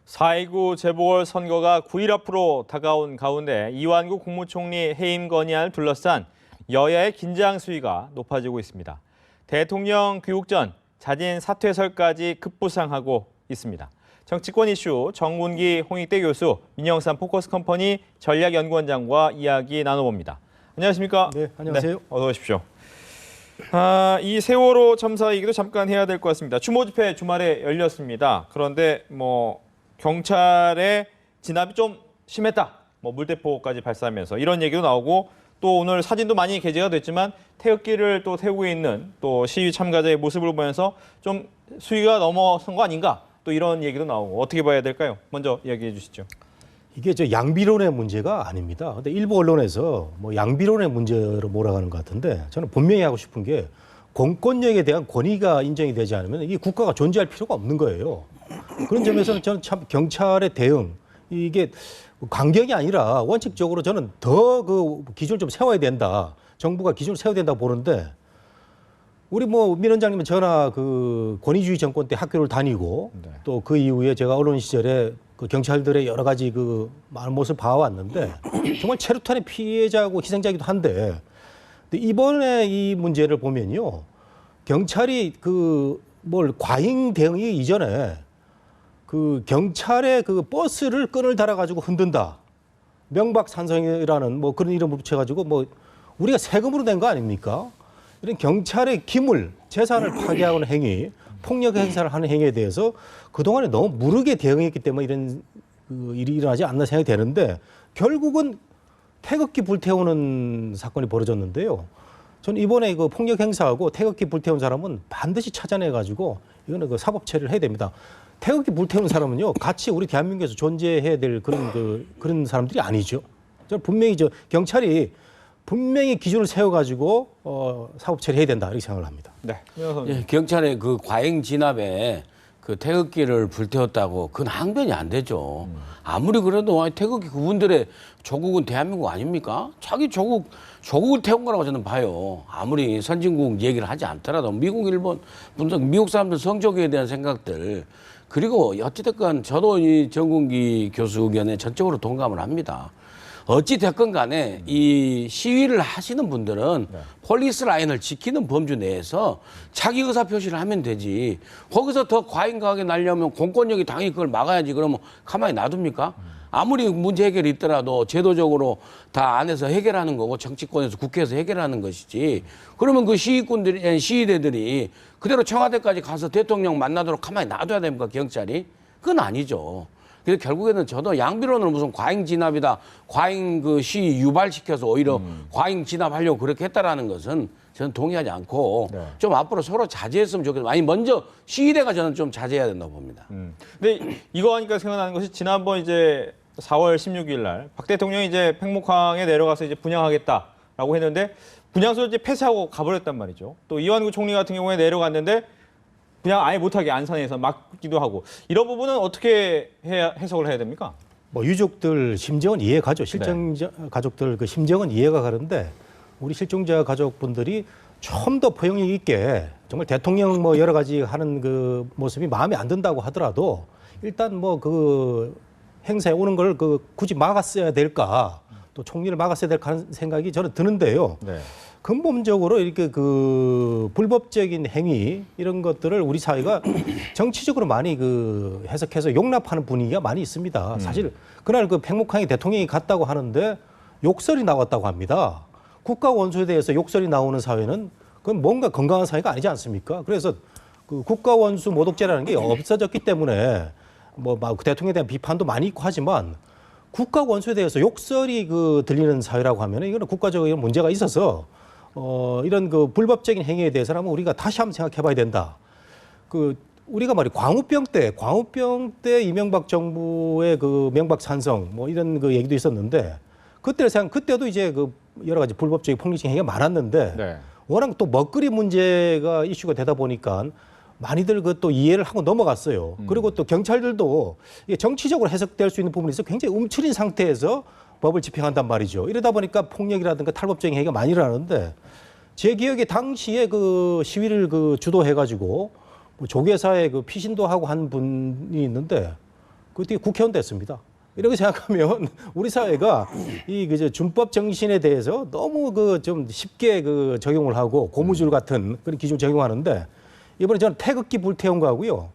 4.19 재보궐선거가 9일 앞으로 다가온 가운데 이완구 국무총리 해임 건의안을 둘러싼 여야의 긴장 수위가 높아지고 있습니다. 대통령 귀국 전 자진 사퇴설까지 급부상하고 있습니다. 정치권 이슈 정문기 홍익대 교수, 민영삼 포커스컴퍼니 전략연구원장과 이야기 나눠봅니다. 안녕하십니까? 네, 안녕하세요. 네, 어서 오십시오. 이 세월호 참사 얘기도 잠깐 해야 될 것 같습니다. 추모 집회 주말에 열렸습니다. 그런데 경찰의 진압이 좀 심했다. 물대포까지 발사하면서 이런 얘기도 나오고 또 오늘 사진도 많이 게재가 됐지만 태극기를 또 태우고 있는 또 시위 참가자의 모습을 보면서 좀 수위가 넘어선 거 아닌가? 또 이런 얘기도 나오고 어떻게 봐야 될까요? 먼저 이야기해 주시죠. 이게 양비론의 문제가 아닙니다. 근데 일부 언론에서 양비론의 문제로 몰아가는 것 같은데 저는 분명히 하고 싶은 게 공권력에 대한 권위가 인정이 되지 않으면 이 국가가 존재할 필요가 없는 거예요. 그런 점에서는 저는 참 경찰의 대응 이게 강경이 아니라 원칙적으로 저는 더 그 기준을 좀 세워야 된다. 정부가 기준을 세워야 된다고 보는데 우리 민 원장님은 저나 그 권위주의 정권 때 학교를 다니고 또 그 이후에 제가 언론 시절에 그 경찰들의 여러 가지 그 많은 모습을 봐왔는데 정말 체류탄의 피해자고 희생자이기도 한데 근데 이번에 이 문제를 보면요 경찰이 과잉 대응이 이전에 그 경찰의 그 버스를 끈을 달아가지고 흔든다 명박산성이라는 그런 이름을 붙여가지고 우리가 세금으로 낸 거 아닙니까? 이런 경찰의 기물, 재산을 파괴하는 행위, 폭력 행사를 하는 행위에 대해서 그동안에 너무 무르게 대응했기 때문에 이런 일이 일어나지 않나 생각이 되는데 결국은 태극기 불태우는 사건이 벌어졌는데요. 저는 이번에 그 폭력 행사하고 태극기 불태운 사람은 반드시 찾아내가지고 이거는 사법 처리를 해야 됩니다. 태극기 불태우는 사람은요, 같이 우리 대한민국에서 존재해야 될 그런 사람들이 아니죠. 저는 분명히 경찰이 분명히 기준을 세워가지고 사법 처리해야 된다 이렇게 생각을 합니다. 네. 예, 경찰의 그 과잉 진압에 그 태극기를 불태웠다고 그건 항변이 안 되죠. 아무리 그래도 태극기 그분들의 조국은 대한민국 아닙니까? 자기 조국을 태운 거라고 저는 봐요. 아무리 선진국 얘기를 하지 않더라도 미국, 일본, 미국 사람들 성적에 대한 생각들 그리고 어찌됐건 저도 이 정군기 교수 의견에 전적으로 동감을 합니다. 어찌 됐건 간에 이 시위를 하시는 분들은 폴리스 라인을 지키는 범주 내에서 자기 의사 표시를 하면 되지. 거기서 더 과잉하게 날려면 공권력이 당연히 그걸 막아야지. 그러면 가만히 놔둡니까? 아무리 문제 해결이 있더라도 제도적으로 다 안에서 해결하는 거고 정치권에서 국회에서 해결하는 것이지. 그러면 그 시위대들이 그대로 청와대까지 가서 대통령 만나도록 가만히 놔둬야 됩니까? 경찰이? 그건 아니죠. 그래서 결국에는 저도 양비론으로 무슨 과잉 진압이다, 과잉 그 시위 유발시켜서 오히려 과잉 진압하려고 그렇게 했다라는 것은 저는 동의하지 않고 좀 앞으로 서로 자제했으면 좋겠어요. 아니 먼저 시위대가 저는 좀 자제해야 된다고 봅니다. 근데 이거 하니까 생각나는 것이 지난번 이제 4월 16일 날 박 대통령이 이제 팽목항에 내려가서 이제 분양하겠다라고 했는데 분양소를 이제 폐쇄하고 가버렸단 말이죠. 또 이완구 총리 같은 경우에 내려갔는데 그냥 아예 못하게 안산에서 막기도 하고 이런 부분은 어떻게 해석을 해야 됩니까? 유족들 심정은 이해가 가죠. 실종자 가족들 그 심정은 이해가 가는데 우리 실종자 가족분들이 좀 더 포용력 있게 정말 대통령 여러 가지 하는 그 모습이 마음에 안 든다고 하더라도 일단 그 행사에 오는 걸 굳이 막았어야 될까 또 총리를 막았어야 될까 하는 생각이 저는 드는데요. 네. 근본적으로 이렇게 그 불법적인 행위 이런 것들을 우리 사회가 정치적으로 많이 해석해서 용납하는 분위기가 많이 있습니다. 사실 그날 그 팽목항에 대통령이 갔다고 하는데 욕설이 나왔다고 합니다. 국가 원수에 대해서 욕설이 나오는 사회는 그건 뭔가 건강한 사회가 아니지 않습니까? 그래서 그 국가 원수 모독죄라는 게 없어졌기 때문에 대통령에 대한 비판도 많이 있고 하지만 국가 원수에 대해서 욕설이 들리는 사회라고 하면 이거는 국가적인 문제가 있어서 이런 그 불법적인 행위에 대해서는 우리가 다시 한번 생각해 봐야 된다. 우리가 광우병 때 이명박 정부의 그 명박산성 이런 그 얘기도 있었는데 그때도 이제 여러 가지 불법적인 폭력적인 행위가 많았는데 워낙 또 먹거리 문제가 이슈가 되다 보니까 많이들 또 이해를 하고 넘어갔어요. 그리고 또 경찰들도 이게 정치적으로 해석될 수 있는 부분이 있어 굉장히 움츠린 상태에서 법을 집행한단 말이죠. 이러다 보니까 폭력이라든가 탈법적인 행위가 많이 일어나는데 제 기억에 당시에 그 시위를 주도해가지고 조계사에 피신도 하고 한 분이 있는데 그때 국회의원 됐습니다. 이렇게 생각하면 우리 사회가 이 그저 준법 정신에 대해서 너무 그 좀 쉽게 그 적용을 하고 고무줄 같은 그런 기준 적용하는데 이번에 저는 태극기 불태운 거하고요.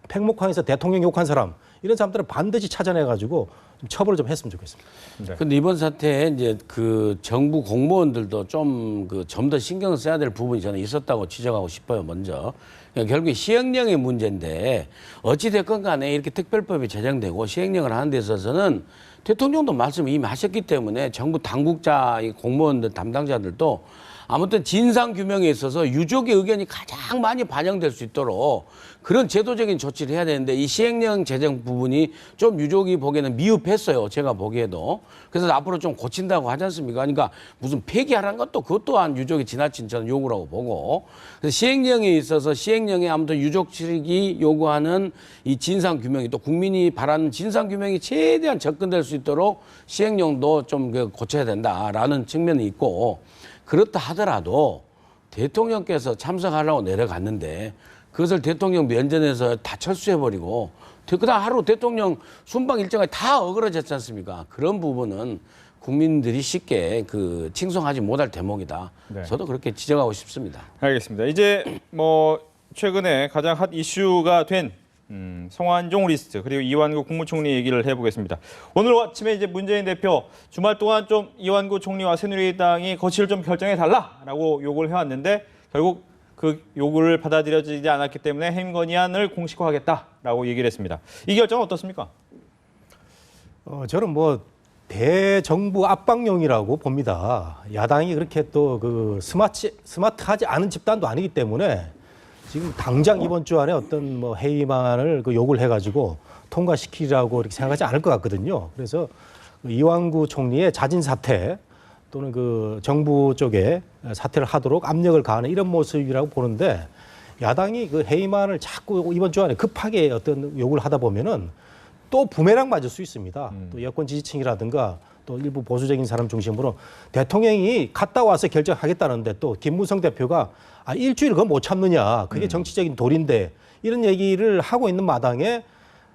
팽목항에서 대통령 욕한 사람 이런 사람들은 반드시 찾아내 가지고 처벌을 좀 했으면 좋겠습니다. 네. 근데 이번 사태에 이제 그 정부 공무원들도 좀 더 신경을 써야 될 부분이 저는 있었다고 지적하고 싶어요. 먼저 그러니까 결국에 시행령의 문제인데 어찌 됐건 간에 이렇게 특별법이 제정되고 시행령을 하는 데 있어서는 대통령도 말씀을 이미 하셨기 때문에 정부 당국자 공무원들 담당자들도 아무튼 진상 규명에 있어서 유족의 의견이 가장 많이 반영될 수 있도록 그런 제도적인 조치를 해야 되는데 이 시행령 제정 부분이 좀 유족이 보기에는 미흡했어요. 제가 보기에도. 그래서 앞으로 좀 고친다고 하지 않습니까? 그러니까 무슨 폐기하라는 것도 그것 또한 유족이 지나친 저는 요구라고 보고. 그래서 시행령에 있어서 시행령에 아무튼 유족 측이 요구하는 이 진상 규명이 또 국민이 바라는 진상 규명이 최대한 접근될 수 있도록 시행령도 좀 고쳐야 된다라는 측면이 있고 그렇다 하더라도 대통령께서 참석하려고 내려갔는데 그것을 대통령 면전에서 다 철수해버리고 그다음 하루 대통령 순방 일정이 다 어그러졌지 않습니까? 그런 부분은 국민들이 쉽게 그 칭송하지 못할 대목이다. 네. 저도 그렇게 지적하고 싶습니다. 알겠습니다. 이제 뭐 최근에 가장 핫 이슈가 된 성완종 리스트 그리고 이완구 국무총리 얘기를 해보겠습니다. 오늘 아침에 이제 문재인 대표 주말 동안 좀 이완구 총리와 새누리당이 거취를 좀 결정해 달라라고 요구를 해왔는데 결국 그 요구를 받아들여지지 않았기 때문에 해임 건의안을 공식화하겠다라고 얘기를 했습니다. 이 결정은 어떻습니까? 저는 뭐 대정부 압박용이라고 봅니다. 야당이 그렇게 또 그 스마트하지 않은 집단도 아니기 때문에 지금 당장 이번 주 안에 어떤 뭐 해임안을 그 요구를 해가지고 통과시키라고 이렇게 생각하지 않을 것 같거든요. 그래서 이완구 총리의 자진 사퇴 또는 그 정부 쪽에 사퇴를 하도록 압력을 가하는 이런 모습이라고 보는데 야당이 그 해임안을 자꾸 이번 주 안에 급하게 어떤 요구를 하다 보면은 또 부메랑 맞을 수 있습니다. 또 여권 지지층이라든가 또 일부 보수적인 사람 중심으로 대통령이 갔다 와서 결정하겠다는데 또 김무성 대표가 일주일 그거 못 참느냐. 그게 정치적인 도리인데 이런 얘기를 하고 있는 마당에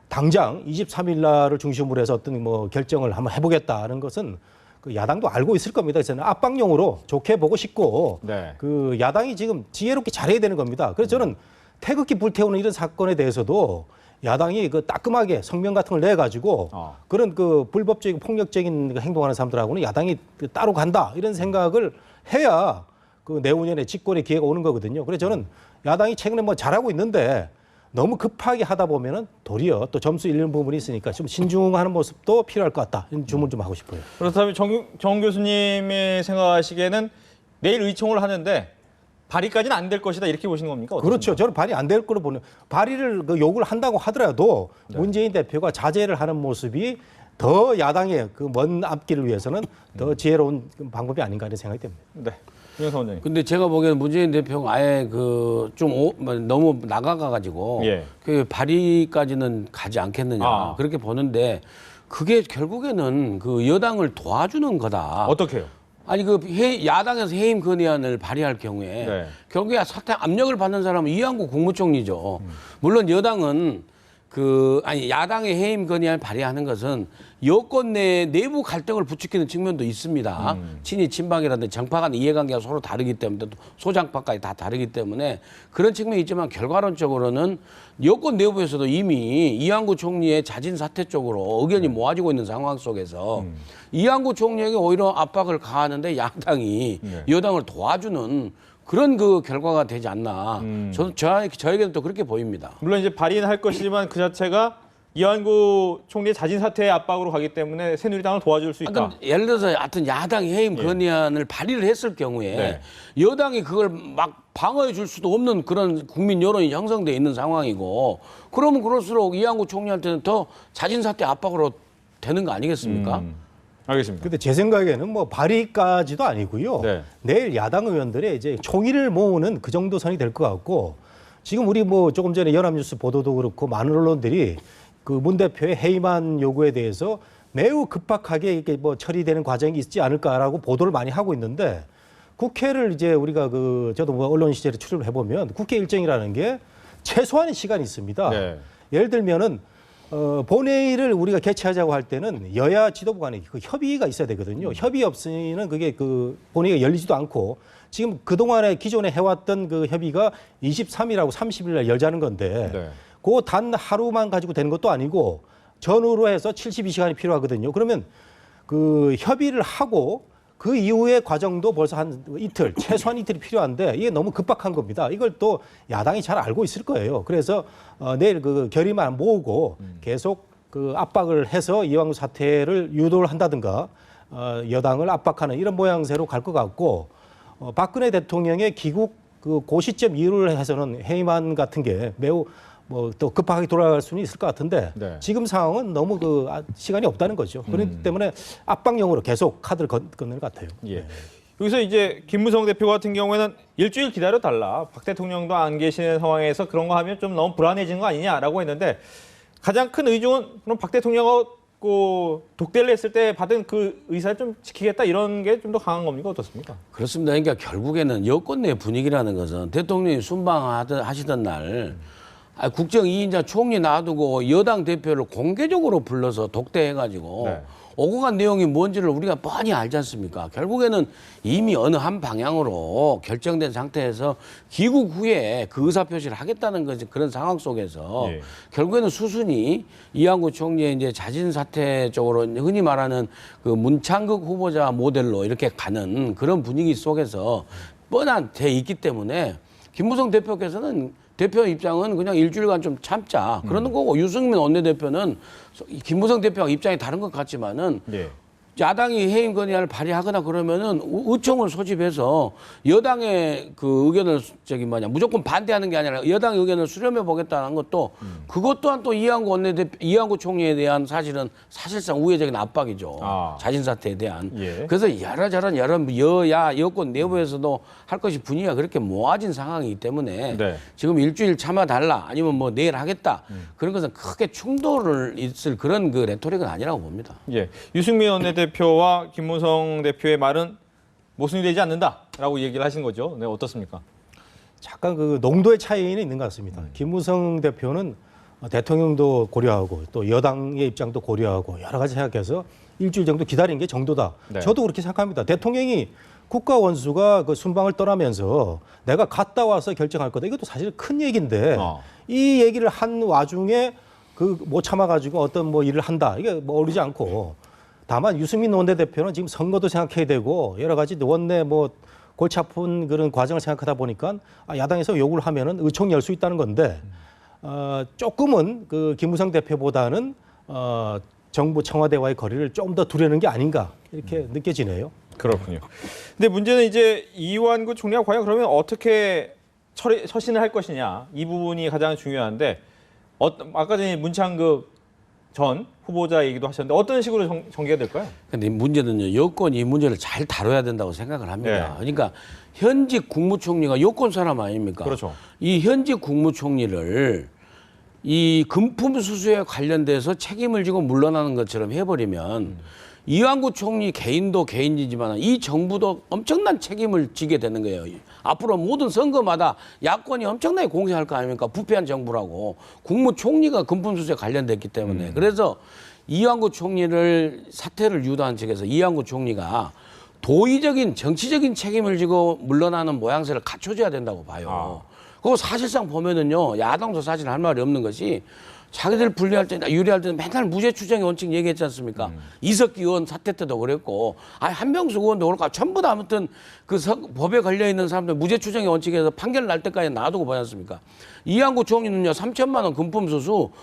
당장 23일 날을 중심으로 해서 어떤 뭐 결정을 한번 해보겠다는 것은 그 야당도 알고 있을 겁니다. 그래서 압박용으로 좋게 보고 싶고 네. 그 야당이 지금 지혜롭게 잘해야 되는 겁니다. 그래서 저는 태극기 불태우는 이런 사건에 대해서도 야당이 그 따끔하게 성명 같은 걸 내가지고 그런 그 불법적이고 폭력적인 행동하는 사람들하고는 야당이 따로 간다 이런 생각을 해야 그 내후년에 집권의 기회가 오는 거거든요. 그래서 저는 야당이 최근에 뭐 잘하고 있는데 너무 급하게 하다 보면은 도리어 또 점수 잃는 부분이 있으니까 좀 신중하는 모습도 필요할 것 같다. 이런 주문 좀 하고 싶어요. 그렇다면 정 교수님이 생각하시기에는 내일 의총을 하는데 발의까지는 안 될 것이다 이렇게 보시는 겁니까? 어떻습니까? 그렇죠. 저는 발의 안 될 거로 보는 발의를 그 요구를 한다고 하더라도 문재인 대표가 자제를 하는 모습이 더 야당의 그 먼 앞길을 위해서는 더 지혜로운 방법이 아닌가 하는 생각이 듭니다. 네. 윤영석 원장님. 근데 제가 보기에는 문재인 대표가 아예 그 좀 너무 나가가지고 예. 그 발의까지는 가지 않겠느냐 그렇게 보는데 그게 결국에는 그 여당을 도와주는 거다. 어떻게요? 아니 그 야당에서 해임 건의안을 발의할 경우에 네. 결국에 사퇴 압력을 받는 사람은 이완구 국무총리죠. 물론 여당은 야당의 해임 건의안을 발의하는 것은 여권 내 내부 갈등을 부추기는 측면도 있습니다. 친이 친박이라든지 정파 간 이해관계가 서로 다르기 때문에 또 소장파까지 다 다르기 때문에 그런 측면이 있지만 결과론적으로는 여권 내부에서도 이미 이완구 총리의 자진 사퇴 쪽으로 의견이 모아지고 있는 상황 속에서 이완구 총리에게 오히려 압박을 가하는데 야당이 여당을 도와주는 그런 그 결과가 되지 않나. 저에게는 또 그렇게 보입니다. 물론 이제 발의는 할 것이지만 그 자체가 이완구 총리의 자진 사퇴의 압박으로 가기 때문에 새누리당을 도와줄 수 있다. 그러니까 예를 들어서 하여튼 야당이 해임 건의안을 발의를 했을 경우에 네. 여당이 그걸 막 방어해 줄 수도 없는 그런 국민 여론이 형성돼 있는 상황이고 그러면 그럴수록 이완구 총리한테는 더 자진 사퇴 압박으로 되는 거 아니겠습니까? 알겠습니다. 근데 제 생각에는 뭐 발의까지도 아니고요. 네. 내일 야당 의원들의 이제 총의를 모으는 그 정도 선이 될 것 같고 지금 우리 뭐 조금 전에 연합뉴스 보도도 그렇고 많은 언론들이 그 문 대표의 해임안 요구에 대해서 매우 급박하게 이게 뭐 처리되는 과정이 있지 않을까라고 보도를 많이 하고 있는데 국회를 이제 우리가 저도 뭐 언론 시절에 출입을 해보면 국회 일정이라는 게 최소한의 시간이 있습니다. 네. 예를 들면은 본회의를 우리가 개최하자고 할 때는 여야 지도부 간에 그 협의가 있어야 되거든요. 협의 없이는 그게 그 본회의가 열리지도 않고 지금 그동안에 기존에 해왔던 그 협의가 23일하고 30일 날 열자는 건데 네. 그 단 하루만 가지고 되는 것도 아니고 전후로 해서 72시간이 필요하거든요. 그러면 그 협의를 하고 그 이후의 과정도 벌써 한 이틀, 최소한 이틀이 필요한데 이게 너무 급박한 겁니다. 이걸 또 야당이 잘 알고 있을 거예요. 그래서 내일 그 결의만 모으고 계속 그 압박을 해서 이왕구 사태를 유도를 한다든가 여당을 압박하는 이런 모양새로 갈 것 같고 박근혜 대통령의 귀국 그 시점 이유를 해서는 해임안 같은 게 매우 뭐 또 급하게 돌아갈 수는 있을 것 같은데 네. 지금 상황은 너무 그 시간이 없다는 거죠. 그렇기 때문에 압박용으로 계속 카드를 건네는 것 같아요. 예. 여기서 이제 김무성 대표 같은 경우에는 일주일 기다려 달라. 박 대통령도 안 계시는 상황에서 그런 거 하면 좀 너무 불안해지는 거 아니냐라고 했는데 가장 큰 의중은 그럼 박 대통령하고 독대를 했을 때 받은 그 의사를 좀 지키겠다 이런 게 좀 더 강한 겁니까 어떻습니까? 그렇습니다. 그러니까 결국에는 여권 내 분위기라는 것은 대통령이 순방하시던 날 국정 2인자 총리 놔두고 여당 대표를 공개적으로 불러서 독대해가지고 네. 오고 간 내용이 뭔지를 우리가 뻔히 알지 않습니까? 결국에는 이미 어느 한 방향으로 결정된 상태에서 귀국 후에 그 의사표시를 하겠다는 거지 그런 상황 속에서 예. 결국에는 수순이 이한구 총리의 이제 자진 사퇴 쪽으로 흔히 말하는 그 문창극 후보자 모델로 이렇게 가는 그런 분위기 속에서 뻔한 돼 있기 때문에 김무성 대표께서는 대표 입장은 그냥 일주일간 좀 참자 그러는 거고 유승민 원내대표는 김무성 대표와 입장이 다른 것 같지만은 예. 야당이 해임 건의안을 발의하거나 그러면은 의총을 소집해서 여당의 그 의견을 무조건 반대하는 게 아니라 여당의 의견을 수렴해 보겠다는 것도 그것 또한 또 이한구 총리에 대한 사실상 우회적인 압박이죠. 자진 사퇴에 대한. 예. 그래서 여러 여야 여권 내부에서도 할 것이 분위기가 그렇게 모아진 상황이기 때문에 네. 지금 일주일 참아달라 아니면 뭐 내일 하겠다 그런 것은 크게 충돌을 있을 그런 그 레토릭은 아니라고 봅니다. 예. 유승민 원내대표와 김무성 대표의 말은 모순이 되지 않는다라고 얘기를 하신 거죠. 네, 어떻습니까? 잠깐 그 농도의 차이는 있는 것 같습니다. 김무성 대표는 대통령도 고려하고 또 여당의 입장도 고려하고 여러 가지 생각해서 일주일 정도 기다린 게 정도다. 네. 저도 그렇게 생각합니다. 대통령이 국가 원수가 그 순방을 떠나면서 내가 갔다 와서 결정할 거다. 이것도 사실 큰 얘기인데 이 얘기를 한 와중에 그 못 참아가지고 어떤 뭐 일을 한다. 이게 뭐 어울리지 않고 다만 유승민 원내대표는 지금 선거도 생각해야 되고 여러 가지 원내 뭐 골치 아픈 그런 과정을 생각하다 보니까 야당에서 요구를 하면은 의총이 열 수 있다는 건데 조금은 그 김무성 대표보다는 정부 청와대와의 거리를 좀 더 두려는 게 아닌가 이렇게 느껴지네요. 그렇군요. 근데 문제는 이제 이완구 총리가 과연 그러면 어떻게 처신을 할 것이냐 이 부분이 가장 중요한데 아까 전에 문창극 전 후보자 얘기도 하셨는데 어떤 식으로 전개가 될까요? 근데 문제는요, 여권이 이 문제를 잘 다뤄야 된다고 생각을 합니다. 네. 그러니까 현직 국무총리가 여권 사람 아닙니까? 그렇죠. 이 현직 국무총리를 이 금품 수수에 관련돼서 책임을 지고 물러나는 것처럼 해버리면 이완구 총리 개인도 개인이지만 이 정부도 엄청난 책임을 지게 되는 거예요. 앞으로 모든 선거마다 야권이 엄청나게 공세할 거 아닙니까? 부패한 정부라고. 국무총리가 금품 수수에 관련됐기 때문에. 그래서 이완구 총리를 사퇴를 유도한 측에서 이완구 총리가 도의적인 정치적인 책임을 지고 물러나는 모양새를 갖춰줘야 된다고 봐요. 그거 사실상 보면은요, 야당도 사실 할 말이 없는 것이 자기들 불리할 때, 유리할 때는 맨날 무죄 추정의 원칙 얘기했지 않습니까? 이석기 의원 사태 때도 그랬고, 한명숙 의원도 그렇고, 전부 다 아무튼 그 법에 걸려있는 사람들 무죄 추정의 원칙에서 판결 날 때까지 놔두고 보지 않습니까? 이한구 총리는요, 3천만 원 금품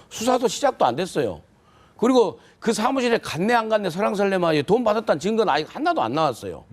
수사도 시작도 안 됐어요. 그리고 그 사무실에 갔네 안 갔네 설랑설레만 돈 받았다는 증거는 아직 하나도 안 나왔어요.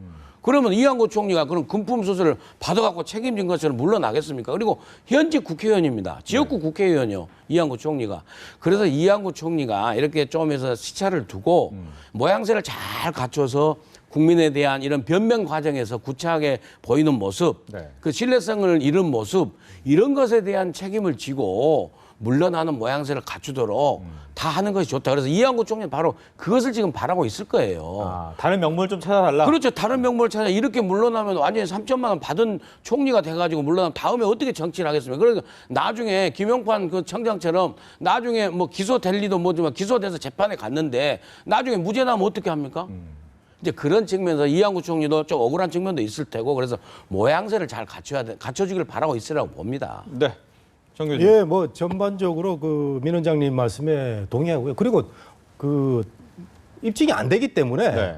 그러면 이한구 총리가 그런 금품 수수를 받아갖고 책임진 것처럼 물러나겠습니까? 그리고 현직 국회의원입니다. 지역구 국회의원이요. 이한구 총리가. 그래서 이한구 총리가 이렇게 좀 해서 시차를 두고 모양새를 잘 갖춰서 국민에 대한 이런 변명 과정에서 구차하게 보이는 모습, 네. 그 신뢰성을 잃은 모습, 이런 것에 대한 책임을 지고 물러나는 모양새를 갖추도록 다 하는 것이 좋다. 그래서 이한구 총리는 바로 그것을 지금 바라고 있을 거예요. 다른 명분을 좀 찾아달라. 그렇죠. 다른 명분을 찾아 이렇게 물러나면 완전히 3천만 원 받은 총리가 돼가지고 물러나면 다음에 어떻게 정치를 하겠습니까? 그러니까 나중에 김용판 그 청장처럼 나중에 뭐 기소될 리도 뭐지만 기소돼서 재판에 갔는데 나중에 무죄 나면 어떻게 합니까? 이제 그런 측면에서 이한구 총리도 좀 억울한 측면도 있을 테고 그래서 모양새를 잘 갖춰주길 바라고 있으라고 봅니다. 네. 정 교수님. 예, 뭐 전반적으로 그 민 원장님 말씀에 동의하고요. 그리고 그 입증이 안 되기 때문에 네.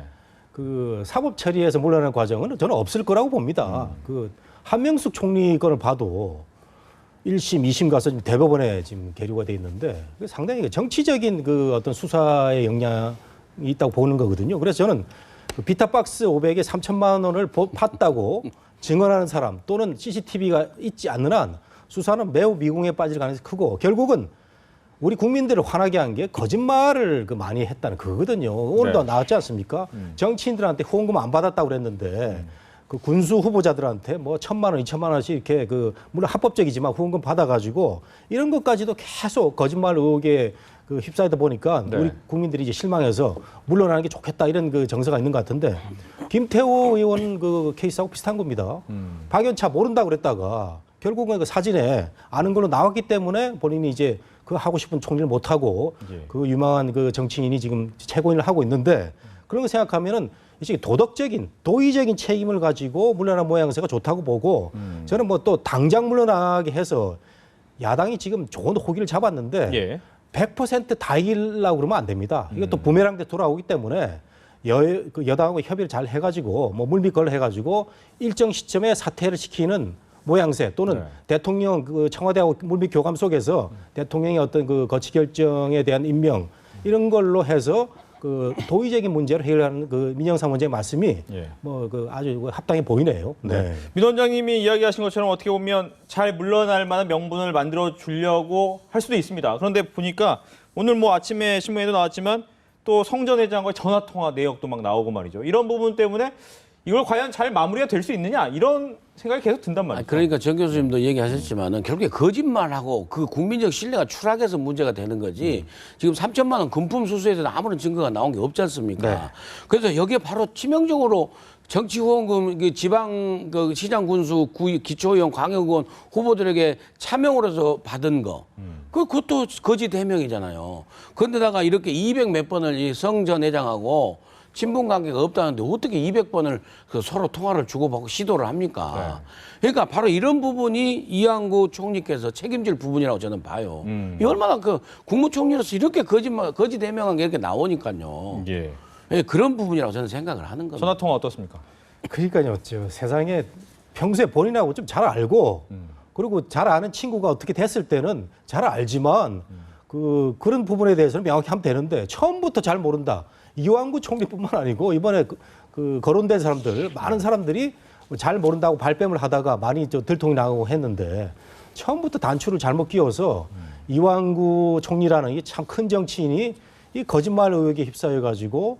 그 사법 처리에서 물러나는 과정은 저는 없을 거라고 봅니다. 그 한명숙 총리 거를 봐도 1심, 2심 가서 지금 대법원에 지금 계류가 돼 있는데 상당히 정치적인 그 어떤 수사의 역량이 있다고 보는 거거든요. 그래서 저는 그 비타박스 500에 3천만 원을 팠다고 증언하는 사람 또는 CCTV가 있지 않는 한 수사는 매우 미궁에 빠질 가능성이 크고 결국은 우리 국민들을 화나게 한 게 거짓말을 그 많이 했다는 그거거든요. 오늘도 네. 나왔지 않습니까? 정치인들한테 후원금 안 받았다고 그랬는데 그 군수 후보자들한테 뭐 1,000만 원, 2,000만 원씩 이렇게 그 물론 합법적이지만 후원금 받아가지고 이런 것까지도 계속 거짓말 의혹에 그 휩싸이다 보니까 네. 우리 국민들이 이제 실망해서 물러나는 게 좋겠다 이런 그 정서가 있는 것 같은데 김태호 의원 그 케이스하고 비슷한 겁니다. 박연차 모른다고 그랬다가 결국은 그 사진에 아는 걸로 나왔기 때문에 본인이 이제 그 하고 싶은 총리를 못 하고 예. 그 유망한 그 정치인이 지금 최고인을 하고 있는데 그런 거 생각하면은 이제 도덕적인 도의적인 책임을 가지고 물러난 모양새가 좋다고 보고 저는 뭐 또 당장 물러나게 해서 야당이 지금 좋은 호기를 잡았는데 예. 100%다 이기려고 그러면 안 됩니다. 이것도 부메랑 때 돌아오기 때문에 그 여당하고 협의를 잘 해가지고 뭐 물밑걸 해가지고 일정 시점에 사퇴를 시키는 모양새 또는 네. 대통령 그 청와대하고 물밑 교감 속에서 대통령의 어떤 그 거치 결정에 대한 임명 이런 걸로 해서 그 도의적인 문제를 해결하는 그 민영상 문제의 말씀이 예. 뭐 그 아주 합당해 보이네요. 네. 민 원장님이 이야기하신 것처럼 어떻게 보면 잘 물러날 만한 명분을 만들어 주려고 할 수도 있습니다. 그런데 보니까 오늘 뭐 아침에 신문에도 나왔지만 또 성전 회장과의 전화 통화 내역도 막 나오고 말이죠. 이런 부분 때문에 이걸 과연 잘 마무리가 될 수 있느냐 이런 생각이 계속 든단 말이죠. 그러니까 정 교수님도 얘기하셨지만은 결국에 거짓말하고 그 국민적 신뢰가 추락해서 문제가 되는 거지. 지금 3천만 원 금품 수수에 대한 아무런 증거가 나온 게 없지 않습니까? 네. 그래서 여기에 바로 치명적으로 정치 후원금 그 지방 그 시장 군수 기초의원 광역의원 후보들에게 차명으로 해서 받은 거. 그것도 거짓 해명이잖아요. 그런데다가 이렇게 200 몇 번을 이 성 전 회장하고 친분 관계가 없다는데 어떻게 200번을 그 서로 통화를 주고받고 시도를 합니까? 그러니까 바로 이런 부분이 이한구 총리께서 책임질 부분이라고 저는 봐요. 이 얼마나 그 국무총리로서 이렇게 거짓 해명한 게 이렇게 나오니까요. 예. 예, 그런 부분이라고 저는 생각을 하는 겁니다. 전화 통화 어떻습니까? 그러니까요. 세상에 평소에 본인하고 좀 잘 알고 그리고 잘 아는 친구가 어떻게 됐을 때는 잘 알지만 그런 부분에 대해서는 명확히 하면 되는데 처음부터 잘 모른다. 이완구 총리뿐만 아니고 이번에 그 거론된 사람들 많은 사람들이 잘 모른다고 발뺌을 하다가 많이 들통이 나고 했는데 처음부터 단추를 잘못 끼워서 이완구 총리라는 이 참 큰 정치인이 이 거짓말 의혹에 휩싸여 가지고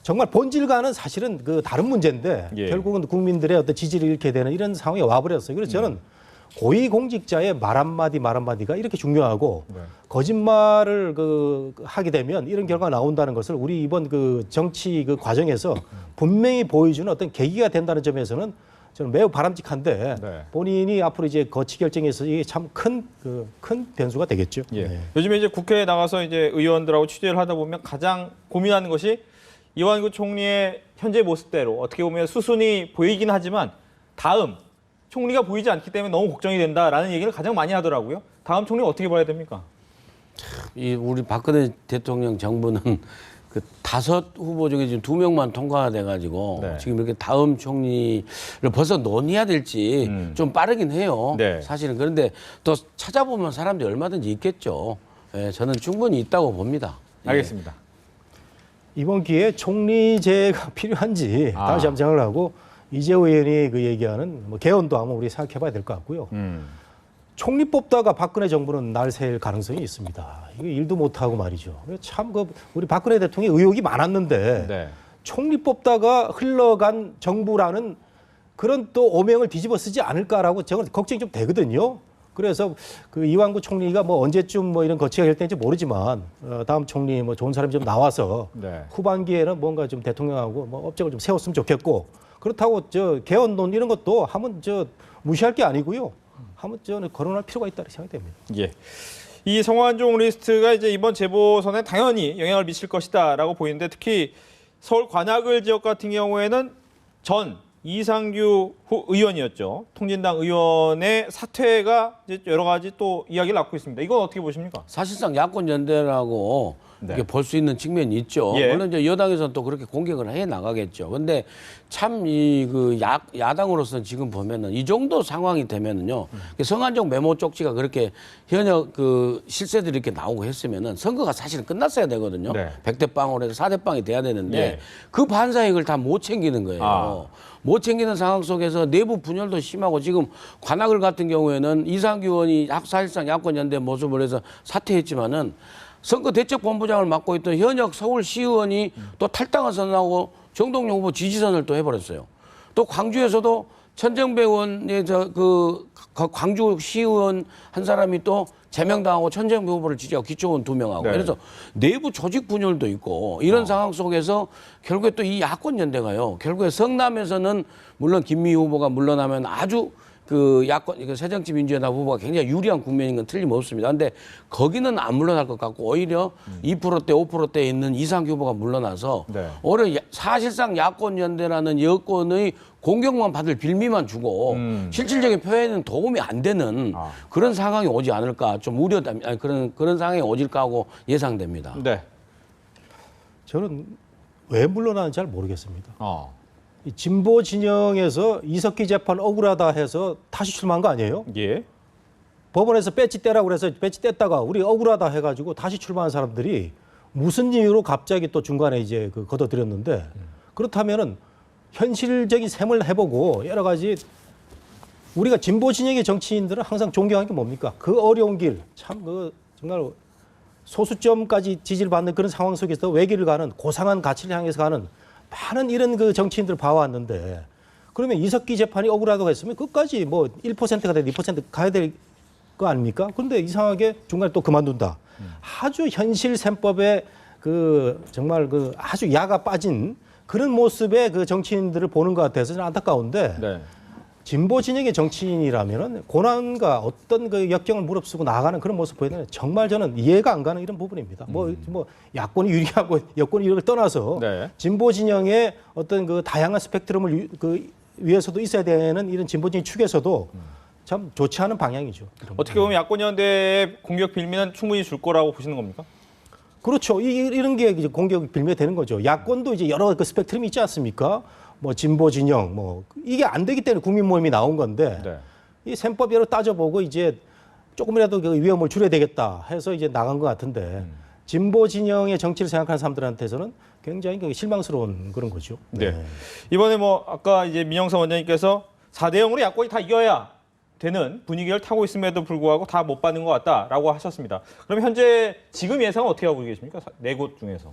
정말 본질과는 사실은 그 다른 문제인데 예. 결국은 국민들의 어떤 지지를 잃게 되는 이런 상황에 와버렸어요. 그래서 저는 고위공직자의 말 한마디가 이렇게 중요하고 네. 거짓말을 하게 되면 이런 결과가 나온다는 것을 우리 이번 그 정치 그 과정에서 분명히 보여주는 어떤 계기가 된다는 점에서는 저는 매우 바람직한데 네. 본인이 앞으로 이제 거치 결정에서 이게 참 큰 변수가 되겠죠. 예. 네. 요즘에 이제 국회에 나가서 이제 의원들하고 취재를 하다 보면 가장 고민하는 것이 이완구 총리의 현재 모습대로 어떻게 보면 수순이 보이긴 하지만 다음 총리가 보이지 않기 때문에 너무 걱정이 된다라는 얘기를 가장 많이 하더라고요. 다음 총리 어떻게 봐야 됩니까? 이 우리 박근혜 대통령 정부는 그 5 후보 중에 지금 2명만 통과가 돼가지고 네. 지금 이렇게 다음 총리를 벌써 논의해야 될지 좀 빠르긴 해요. 네. 사실은 그런데 또 찾아보면 사람들이 얼마든지 있겠죠. 예, 저는 충분히 있다고 봅니다. 예. 알겠습니다. 이번 기회에 총리제가 필요한지 다시 한번 생각을 하고 이재호 의원이 그 얘기하는 뭐 개헌도 한번 우리 생각해봐야 될 것 같고요. 총리 뽑다가 박근혜 정부는 날샐 가능성이 있습니다. 이거 일도 못하고 말이죠. 참 우리 박근혜 대통령이 의혹이 많았는데 네. 총리 뽑다가 흘러간 정부라는 그런 또 오명을 뒤집어 쓰지 않을까라고 저는 걱정이 좀 되거든요. 그래서 그 이완구 총리가 뭐 언제쯤 뭐 이런 거치가 될 때인지 모르지만 다음 총리 뭐 좋은 사람이 좀 나와서 네. 후반기에는 뭔가 좀 대통령하고 뭐 업적을 좀 세웠으면 좋겠고 그렇다고 저 개헌론 이런 것도 하면 저 무시할 게 아니고요. 하면 저는 거론할 필요가 있다고 생각이 됩니다. 예. 이 성완종 리스트가 이제 이번 재보선에 당연히 영향을 미칠 것이다라고 보이는데 특히 서울 관악을 지역 같은 경우에는 전 이상규 의원이었죠. 통진당 의원의 사퇴가 이제 여러 가지 또 이야기를 낳고 있습니다. 이건 어떻게 보십니까? 사실상 야권 연대라고 네. 이렇게 볼 수 있는 측면이 있죠. 예. 물론 이제 여당에서는 또 그렇게 공격을 해 나가겠죠. 근데 참 이 그 야당으로서는 지금 보면은 이 정도 상황이 되면은요. 성완종 메모 쪽지가 그렇게 현역 그 실세들이 이렇게 나오고 했으면은 선거가 사실은 끝났어야 되거든요. 네. 100대 빵으로 해서 4대 빵이 돼야 되는데 예. 그 반사익을 다 못 챙기는 거예요. 아. 못 챙기는 상황 속에서 내부 분열도 심하고 지금 관악을 같은 경우에는 이상규 의원이 사실상 야권 연대 모습을 해서 사퇴했지만은 선거대책본부장을 맡고 있던 현역 서울시의원이 또 탈당을 선언하고 정동영 후보 지지선을 또 해버렸어요. 또 광주에서도 천정배 의원의 광주시의원 한 사람이 또 제명당하고 천정배 후보를 지지하고 기초의원 2명하고 네. 그래서 내부 조직 분열도 있고 이런 상황 속에서 결국에 또 이 야권 연대가요. 결국에 성남에서는 물론 김미희 후보가 물러나면 아주 그 야권, 새정치민주연합 후보가 굉장히 유리한 국면인 건 틀림없습니다. 근데 거기는 안 물러날 것 같고 오히려 2%대, 5%대에 있는 이상규 후보가 물러나서 네. 오히려 사실상 야권 연대라는 여권의 공격만 받을 빌미만 주고 실질적인 표현은 도움이 안 되는 그런 상황이 오지 않을까 좀 그런 상황이 오질까 하고 예상됩니다. 네. 저는 왜 물러나는지 잘 모르겠습니다. 이 진보 진영에서 이석기 재판 억울하다 해서 다시 출마한 거 아니에요? 예. 법원에서 배지 떼라고 그래서 배지 뗐다가 우리 억울하다 해가지고 다시 출마한 사람들이 무슨 이유로 갑자기 또 중간에 이제 그 걷어들였는데 그렇다면은 현실적인 셈을 해보고 여러 가지 우리가 진보 진영의 정치인들은 항상 존경하는 게 뭡니까? 그 어려운 길, 참 그 정말 소수점까지 지지를 받는 그런 상황 속에서 외길을 가는 고상한 가치를 향해서 가는 많은 이런 그 정치인들을 봐왔는데 그러면 이석기 재판이 억울하다고 했으면 끝까지 뭐 1%가 되든 2% 가야 될 거 아닙니까? 그런데 이상하게 중간에 또 그만둔다. 아주 현실 셈법에 그 정말 그 아주 야가 빠진 그런 모습의 그 정치인들을 보는 것 같아서 좀 안타까운데 네. 진보 진영의 정치인이라면은 고난과 어떤 그 역경을 무릅쓰고 나아가는 그런 모습 보이는 정말 저는 이해가 안 가는 이런 부분입니다. 뭐 야권이 유리하고 여권이 이걸 떠나서 네. 진보 진영의 어떤 그 다양한 스펙트럼을 위해서도 있어야 되는 이런 진보 진영 축에서도 참 좋지 않은 방향이죠. 어떻게 보면 야권 연대의 공격 빌미는 충분히 줄 거라고 보시는 겁니까? 그렇죠. 이런 게 이제 공격 빌미되는 거죠. 야권도 이제 여러 그 스펙트럼이 있지 않습니까? 뭐 진보 진영 뭐 이게 안 되기 때문에 국민 모임이 나온 건데 네. 이 셈법 여러 따져보고 이제 조금이라도 그 위험을 줄여야 되겠다 해서 이제 나간 것 같은데 진보 진영의 정치를 생각하는 사람들한테서는 굉장히 그 실망스러운 그런 거죠. 네. 이번에 뭐 아까 이제 민영선 원장님께서 4대 0으로 야권이 다 이겨야 되는 분위기를 타고 있음에도 불구하고 다 못 받는 것 같다라고 하셨습니다. 그럼 현재 지금 예상은 어떻게 하고 계십니까? 네 곳 중에서.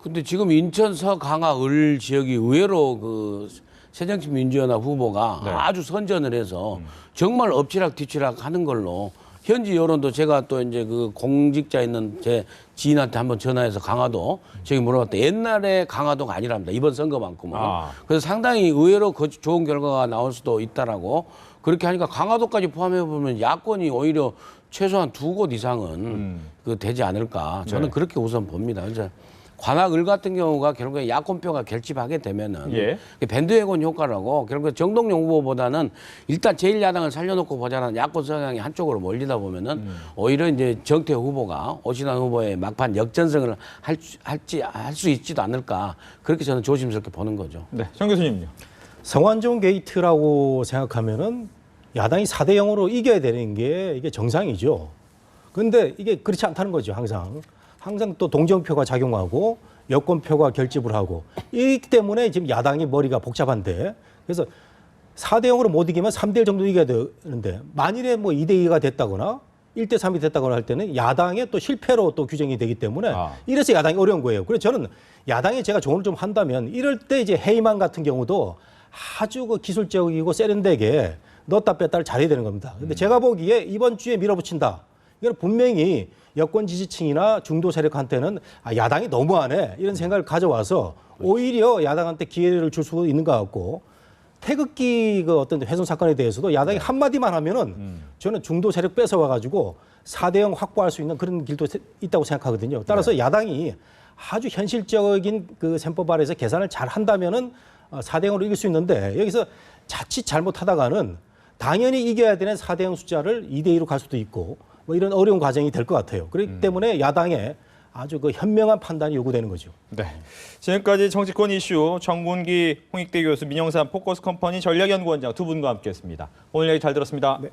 근데 지금 인천 서강화 을 지역이 의외로 그 새정치민주연합 후보가 네. 아주 선전을 해서 정말 엎치락뒤치락 하는 걸로 현지 여론도 제가 또 이제 그 공직자 있는 제 지인한테 한번 전화해서 강화도 저기 물어봤더니 옛날에 강화도가 아니랍니다. 이번 선거만큼은. 그래서 상당히 의외로 좋은 결과가 나올 수도 있다라고 그렇게 하니까 강화도까지 포함해 보면 야권이 오히려 최소한 2곳 이상은 그 되지 않을까. 저는 네. 그렇게 우선 봅니다. 그래서 관악을 같은 경우가 결국에 야권표가 결집하게 되면은 예. 밴드웨건 효과라고 결국에 정동영 후보보다는 일단 제1야당을 살려놓고 보자는 야권 성향이 한쪽으로 몰리다 보면은 오히려 이제 정태 후보가 오신환 후보의 막판 역전승을 할 수 있지도 않을까 그렇게 저는 조심스럽게 보는 거죠. 네, 정 교수님요. 성완종 게이트라고 생각하면은 야당이 4대 0으로 이겨야 되는 게 이게 정상이죠. 그런데 이게 그렇지 않다는 거죠, 항상. 항상 또 동정표가 작용하고 여권표가 결집을 하고 이기 때문에 지금 야당이 머리가 복잡한데 그래서 4대 0으로 못 이기면 3대 1 정도 이겨야 되는데 만일에 뭐 2대 2가 됐다거나 1대 3이 됐다거나 할 때는 야당의 또 실패로 또 규정이 되기 때문에 이래서 야당이 어려운 거예요. 그래서 저는 야당에 제가 조언을 좀 한다면 이럴 때 이제 헤이만 같은 경우도 아주 그 기술적이고 세련되게 넣었다 뺐다를 잘해야 되는 겁니다. 근데 제가 보기에 이번 주에 밀어붙인다. 이건 분명히 여권 지지층이나 중도 세력한테는 야당이 너무하네 이런 생각을 가져와서 오히려 야당한테 기회를 줄 수 있는 것 같고 태극기 그 어떤 훼손 사건에 대해서도 야당이 한마디만 하면은 저는 중도 세력 뺏어와 가지고 4대0 확보할 수 있는 그런 길도 있다고 생각하거든요. 따라서 야당이 아주 현실적인 그 셈법 아래에서 계산을 잘 한다면은 4대0으로 이길 수 있는데 여기서 자칫 잘못하다가는 당연히 이겨야 되는 4대0 숫자를 2대2로 갈 수도 있고 뭐 이런 어려운 과정이 될 것 같아요. 그렇기 때문에 야당의 아주 그 현명한 판단이 요구되는 거죠. 네. 지금까지 정치권 이슈 정군기 홍익대 교수, 민영삼 포커스 컴퍼니 전략연구원장 두 분과 함께했습니다. 오늘 얘기 잘 들었습니다. 네.